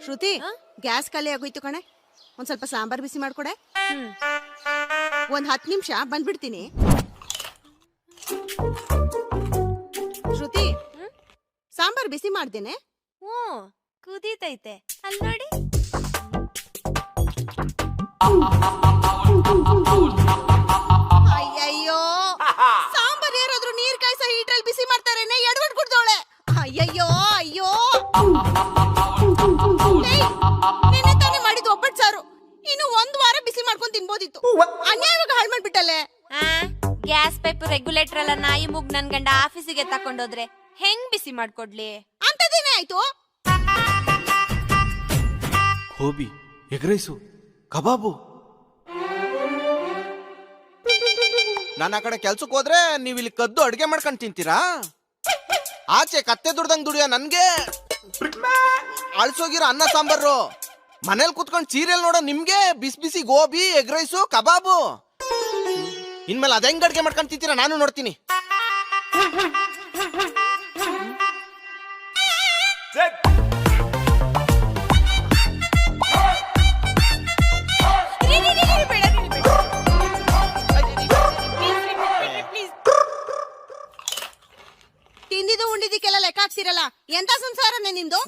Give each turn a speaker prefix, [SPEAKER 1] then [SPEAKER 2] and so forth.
[SPEAKER 1] ಶ್ರುತಿ gas ಖಾಲಿ ಆಗೋಯ್ತು ಕಣೆ, ಒಂದ್ ಸ್ವಲ್ಪ ಸಾಂಬಾರ್ ಬಿಸಿ ಮಾಡ್ಕೊಡೆ. ಒಂದ್ 10 ನಿಮಿಷ ಬಂದ್ಬಿಡ್ತೀನಿ. ಶ್ರುತಿ, ಸಾಂಬಾರ್ ಬಿಸಿ ಮಾಡ್ದೇನೆ.
[SPEAKER 2] ಕುದೀತೈತೆ ಅಲ್ಲಿ ನೋಡಿ.
[SPEAKER 1] ಅಯ್ಯಯ್ಯೋ, ಸಾಂಬಾರ್ ಏನಾದ್ರು ನೀರ್ ಕಾಯ್ಸೋ ಹೀಟ್ರಲ್ಲಿ ಬಿಸಿ ಮಾಡ್ತಾರೇನೆ, ಎಡ್ವಟ್ ಕುಡ್ದೋಳೆ. ಅಯ್ಯಯ್ಯೋ ಅಯ್ಯೋ, ನೆನ್ನೆ ತಾನೇ ಮಾಡಿದ್ ಒಬ್ಬಟ್ಟು ಸಾರು, ಇನ್ನು 1 ವಾರ ಬಿಸಿ ಮಾಡ್ಕೊಂಡ್ ತಿನ್ಬೋದಿತ್ತು. ಅನ್ಯಾಯವಾಗಿ ಹಾಳು ಮಾಡ್ಬಿಟ್ಟಲೆ.
[SPEAKER 2] ಗ್ಯಾಸ್ ಪೈಪ್ ರೆಗ್ಯುಲೇಟರ್ ಎಲ್ಲ ನಾಯಿ ಮುಗ್ ನನ್ ಗಂಡ ಆಫೀಸಿಗೆ ತಕೊಂಡೋದ್ರೆ ಹೆಂಗ್ ಬಿಸಿ ಮಾಡ್ಕೊಡ್ಲಿ?
[SPEAKER 1] ಅಂತದೇನೆ ಆಯ್ತು.
[SPEAKER 3] ಗೋಬಿ, ಎಗ್ ರೈಸು, ಕಬಾಬು.
[SPEAKER 4] ನಾನು ಆ ಕಡೆ ಕೆಲ್ಸಕ್ಕೆ ಹೋದ್ರೆ ನೀವ್ ಇಲ್ಲಿ ಕದ್ದು ಅಡ್ಗೆ ಮಾಡ್ಕೊಂಡ್ ತಿಂತೀರಾ? ಆಚೆ ಕತ್ತೆ ದುಡ್ದಂಗ್ ದುಡಿಯೋ ನನ್ಗೆ ಅಳ್ಸೋಗಿರೋ ಅನ್ನ ಸಾಂಬಾರು, ಮನೇಲಿ ಕುತ್ಕೊಂಡ್ ಸೀರಿಯಲ್ ನೋಡೋ ನಿಮ್ಗೆ ಬಿಸಿ ಬಿಸಿ ಗೋಬಿ, ಎಗ್ ರೈಸು, ಕಬಾಬು. ಇನ್ಮೇಲೆ ಅದ ಹೆಂಗ್ ಅಡ್ಗೆ ಮಾಡ್ಕೊಂಡ್ ತಿಂತೀರಾ ನಾನು ನೋಡ್ತೀನಿ.
[SPEAKER 1] ತಿಂದಿದ್ದು ಉಂಡಿದ್ದಕ್ಕೆಲ್ಲ ಲೆಕ್ಕ ಹಾಕ್ಸಿರಲ್ಲ, ಎಂತ ಸಂಸಾರನೇ ನಿಂದು?